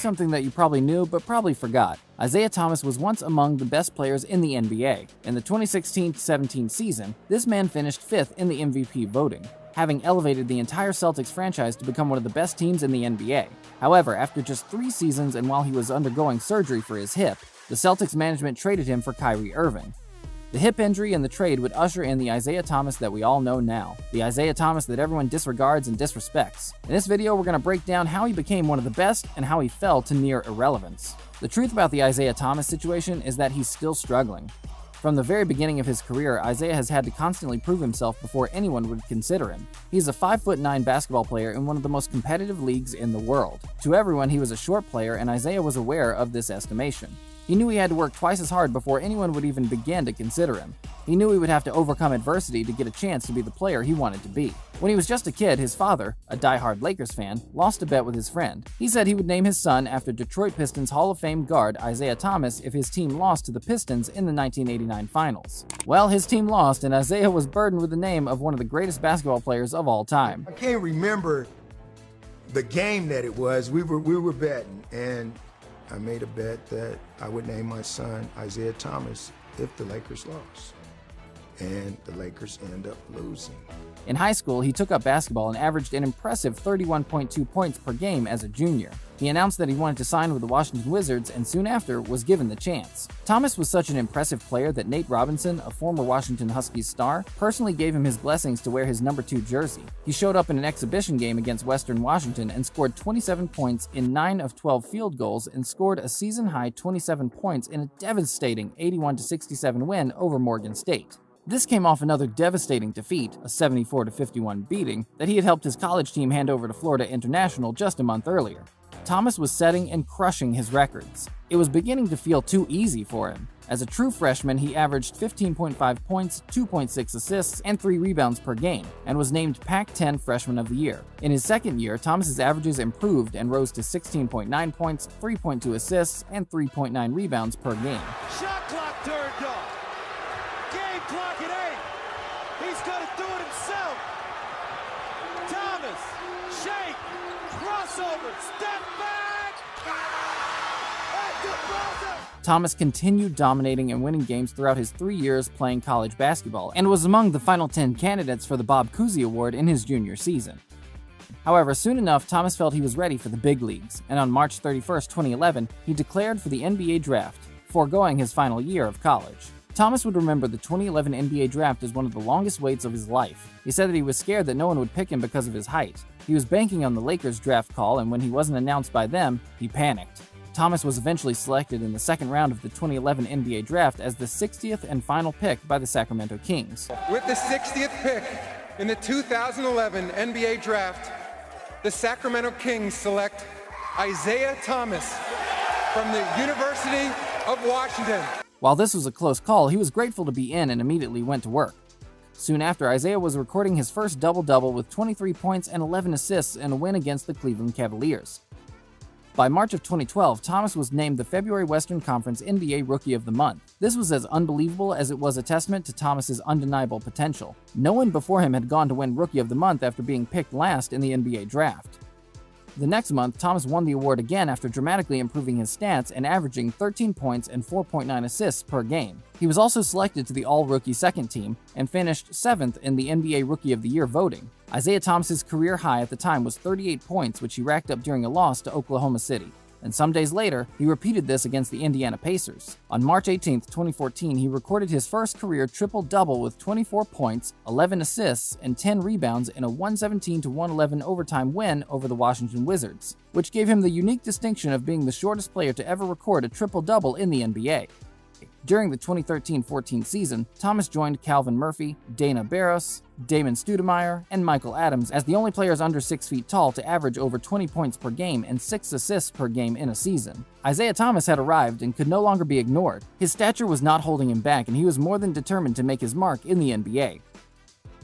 something that you probably knew but probably forgot. Isiah Thomas was once among the best players in the NBA. In the 2016-17 season, this man finished 5th in the MVP voting, having elevated the entire Celtics franchise to become one of the best teams in the NBA. However, after just 3 seasons and while he was undergoing surgery for his hip, the Celtics management traded him for Kyrie Irving. The hip injury and the trade would usher in the Isiah Thomas that we all know now, the Isiah Thomas that everyone disregards and disrespects. In this video, we're going to break down how he became one of the best and how he fell to near irrelevance. The truth about the Isiah Thomas situation is that he's still struggling. From the very beginning of his career, Isiah has had to constantly prove himself before anyone would consider him. He's a 5'9" basketball player in one of the most competitive leagues in the world. To everyone, he was a short player, and Isiah was aware of this estimation. He knew he had to work twice as hard before anyone would even begin to consider him. He knew he would have to overcome adversity to get a chance to be the player he wanted to be. When he was just a kid, his father, a die-hard Lakers fan, lost a bet with his friend. He said he would name his son after Detroit Pistons Hall of Fame guard Isiah Thomas if his team lost to the Pistons in the 1989 finals. Well, his team lost, and Isiah was burdened with the name of one of the greatest basketball players of all time. I can't remember the game that it was. We were betting, and I made a bet that I would name my son Isiah Thomas if the Lakers lost. And the Lakers end up losing. In high school, he took up basketball and averaged an impressive 31.2 points per game as a junior. He announced that he wanted to sign with the Washington Wizards and soon after was given the chance. Thomas was such an impressive player that Nate Robinson, a former Washington Huskies star, personally gave him his blessings to wear his number 2 jersey. He showed up in an exhibition game against Western Washington and scored 27 points in 9 of 12 field goals and scored a season-high 27 points in a devastating 81-67 win over Morgan State. This came off another devastating defeat, a 74-51 beating, that he had helped his college team hand over to Florida International just a month earlier. Thomas was setting and crushing his records. It was beginning to feel too easy for him. As a true freshman, he averaged 15.5 points, 2.6 assists, and 3 rebounds per game, and was named Pac-10 Freshman of the Year. In his second year, Thomas's averages improved and rose to 16.9 points, 3.2 assists, and 3.9 rebounds per game. Shot clock turned off. Game clock at 8. He's gonna do it himself. Thomas, shake, crossover, step back. At the buzzer. Thomas continued dominating and winning games throughout his 3 years playing college basketball and was among the final 10 candidates for the Bob Cousy Award in his junior season. However, soon enough, Thomas felt he was ready for the big leagues, and on March 31, 2011, he declared for the NBA draft, foregoing his final year of college. Thomas would remember the 2011 NBA draft as one of the longest waits of his life. He said that he was scared that no one would pick him because of his height. He was banking on the Lakers draft call, and when he wasn't announced by them, he panicked. Thomas was eventually selected in the second round of the 2011 NBA draft as the 60th and final pick by the Sacramento Kings. With the 60th pick in the 2011 NBA draft, the Sacramento Kings select Isiah Thomas from the University of Washington. While this was a close call, he was grateful to be in and immediately went to work. Soon after, Isiah was recording his first double-double with 23 points and 11 assists in a win against the Cleveland Cavaliers. By March of 2012, Thomas was named the February Western Conference NBA Rookie of the Month. This was as unbelievable as it was a testament to Thomas's undeniable potential. No one before him had gone to win Rookie of the Month after being picked last in the NBA draft. The next month, Thomas won the award again after dramatically improving his stats and averaging 13 points and 4.9 assists per game. He was also selected to the All-Rookie second team and finished 7th in the NBA Rookie of the Year voting. Isiah Thomas's career high at the time was 38 points, which he racked up during a loss to Oklahoma City. And some days later, he repeated this against the Indiana Pacers. On March 18, 2014, he recorded his first career triple-double with 24 points, 11 assists, and 10 rebounds in a 117-111 overtime win over the Washington Wizards, which gave him the unique distinction of being the shortest player to ever record a triple-double in the NBA. During the 2013-14 season, Thomas joined Calvin Murphy, Dana Barros, Damon Stoudemire, and Michael Adams as the only players under 6 feet tall to average over 20 points per game and 6 assists per game in a season. Isiah Thomas had arrived and could no longer be ignored. His stature was not holding him back, and he was more than determined to make his mark in the NBA.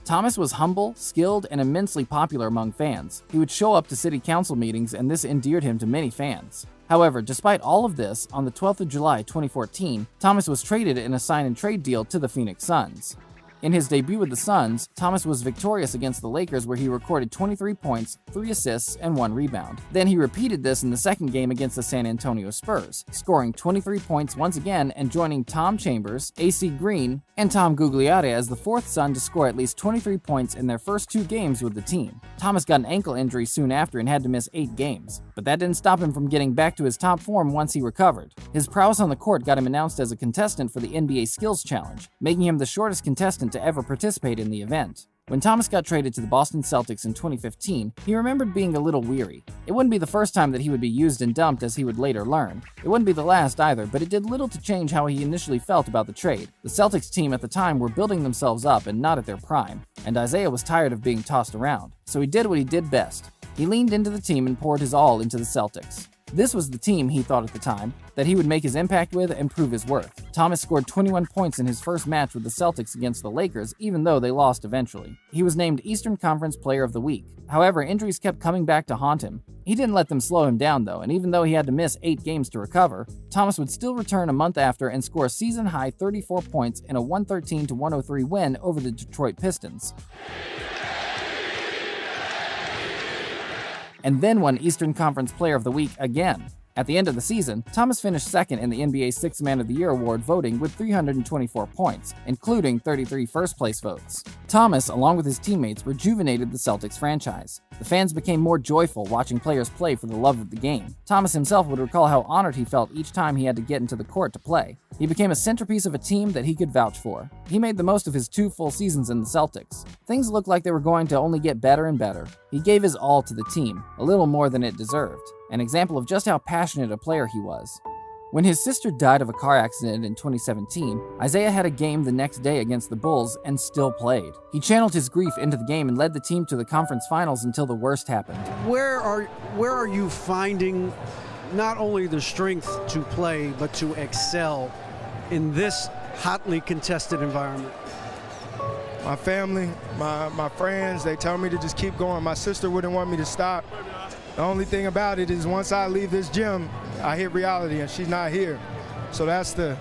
Thomas was humble, skilled, and immensely popular among fans. He would show up to city council meetings, and this endeared him to many fans. However, despite all of this, on the 12th of July 2014, Thomas was traded in a sign-and-trade deal to the Phoenix Suns. In his debut with the Suns, Thomas was victorious against the Lakers where he recorded 23 points, 3 assists, and 1 rebound. Then he repeated this in the second game against the San Antonio Spurs, scoring 23 points once again and joining Tom Chambers, AC Green, and Tom Gugliotta as the fourth Sun to score at least 23 points in their first 2 games with the team. Thomas got an ankle injury soon after and had to miss 8 games, but that didn't stop him from getting back to his top form once he recovered. His prowess on the court got him announced as a contestant for the NBA Skills Challenge, making him the shortest contestant to ever participate in the event. When Thomas got traded to the Boston Celtics in 2015, he remembered being a little weary. It wouldn't be the first time that he would be used and dumped, as he would later learn. It wouldn't be the last either, but it did little to change how he initially felt about the trade. The Celtics team at the time were building themselves up and not at their prime, and Isiah was tired of being tossed around. So he did what he did best. He leaned into the team and poured his all into the Celtics. This was the team, he thought at the time, that he would make his impact with and prove his worth. Thomas scored 21 points in his first match with the Celtics against the Lakers, even though they lost eventually. He was named Eastern Conference Player of the Week. However, injuries kept coming back to haunt him. He didn't let them slow him down though, and even though he had to miss 8 games to recover, Thomas would still return a month after and score a season-high 34 points in a 113-103 win over the Detroit Pistons. And then won Eastern Conference Player of the Week again. At the end of the season, Thomas finished second in the NBA's Sixth Man of the Year award voting with 324 points, including 33 first-place votes. Thomas, along with his teammates, rejuvenated the Celtics franchise. The fans became more joyful watching players play for the love of the game. Thomas himself would recall how honored he felt each time he had to get into the court to play. He became a centerpiece of a team that he could vouch for. He made the most of his 2 full seasons in the Celtics. Things looked like they were going to only get better and better. He gave his all to the team, a little more than it deserved, an example of just how passionate a player he was. When his sister died of a car accident in 2017, Isiah had a game the next day against the Bulls and still played. He channeled his grief into the game and led the team to the conference finals until the worst happened. Where are you finding not only the strength to play, but to excel in this hotly contested environment? My family, my friends, they tell me to just keep going. My sister wouldn't want me to stop. The only thing about it is once I leave this gym, I hit reality and she's not here. So that's the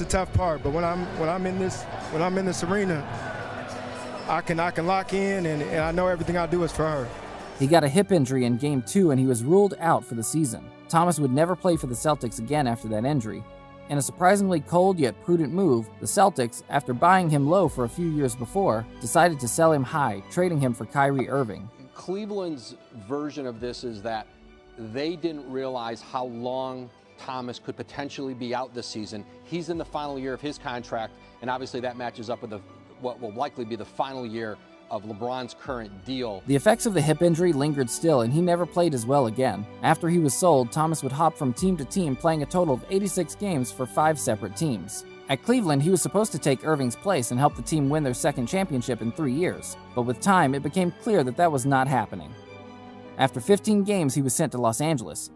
tough part. But when I'm in this arena, I can lock in and I know everything I do is for her. He got a hip injury in Game 2 and he was ruled out for the season. Thomas would never play for the Celtics again after that injury. In a surprisingly cold yet prudent move, the Celtics, after buying him low for a few years before, decided to sell him high, trading him for Kyrie Irving. Cleveland's version of this is that they didn't realize how long Thomas could potentially be out this season. He's in the final year of his contract, and obviously that matches up with what will likely be the final year of LeBron's current deal. The effects of the hip injury lingered still, and he never played as well again. After he was sold, Thomas would hop from team to team, playing a total of 86 games for 5 separate teams. At Cleveland, he was supposed to take Irving's place and help the team win their second championship in 3 years, but with time, it became clear that that was not happening. After 15 games, he was sent to Los Angeles.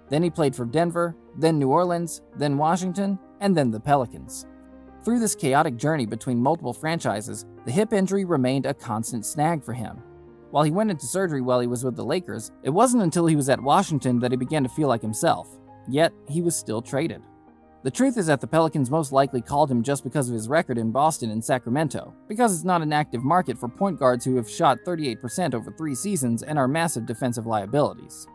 Then he played for Denver, then New Orleans, then Washington, and then the Pelicans. Through this chaotic journey between multiple franchises, the hip injury remained a constant snag for him. While he went into surgery while he was with the Lakers, it wasn't until he was at Washington that he began to feel like himself. Yet, he was still traded. The truth is that the Pelicans most likely called him just because of his record in Boston and Sacramento, because it's not an active market for point guards who have shot 38% over 3 seasons and are massive defensive liabilities.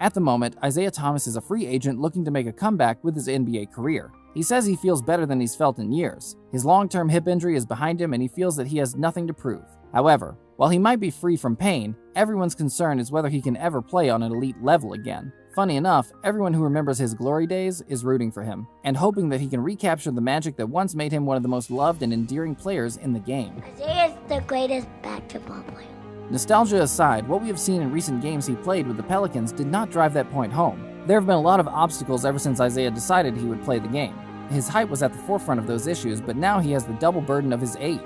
At the moment, Isiah Thomas is a free agent looking to make a comeback with his NBA career. He says he feels better than he's felt in years. His long-term hip injury is behind him and he feels that he has nothing to prove. However, while he might be free from pain, everyone's concern is whether he can ever play on an elite level again. Funny enough, everyone who remembers his glory days is rooting for him, and hoping that he can recapture the magic that once made him one of the most loved and endearing players in the game. Isiah is the greatest basketball player. Nostalgia aside, what we have seen in recent games he played with the Pelicans did not drive that point home. There have been a lot of obstacles ever since Isiah decided he would play the game. His height was at the forefront of those issues, but now he has the double burden of his age.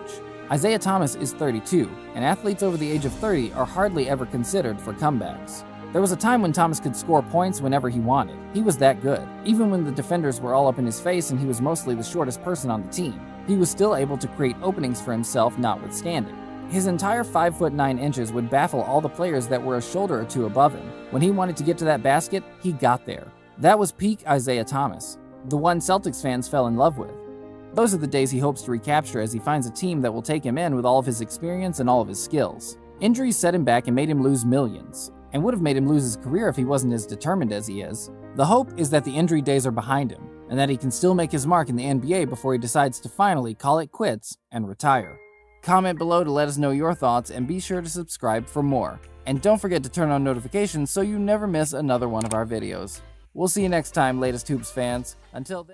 Isiah Thomas is 32, and athletes over the age of 30 are hardly ever considered for comebacks. There was a time when Thomas could score points whenever he wanted. He was that good. Even when the defenders were all up in his face and he was mostly the shortest person on the team, he was still able to create openings for himself notwithstanding. His entire 5'9" would baffle all the players that were a shoulder or two above him. When he wanted to get to that basket, he got there. That was peak Isiah Thomas, the one Celtics fans fell in love with. Those are the days he hopes to recapture as he finds a team that will take him in with all of his experience and all of his skills. Injuries set him back and made him lose millions, and would have made him lose his career if he wasn't as determined as he is. The hope is that the injury days are behind him, and that he can still make his mark in the NBA before he decides to finally call it quits and retire. Comment below to let us know your thoughts, and be sure to subscribe for more. And don't forget to turn on notifications so you never miss another one of our videos. We'll see you next time, latest Hoops fans. Until then...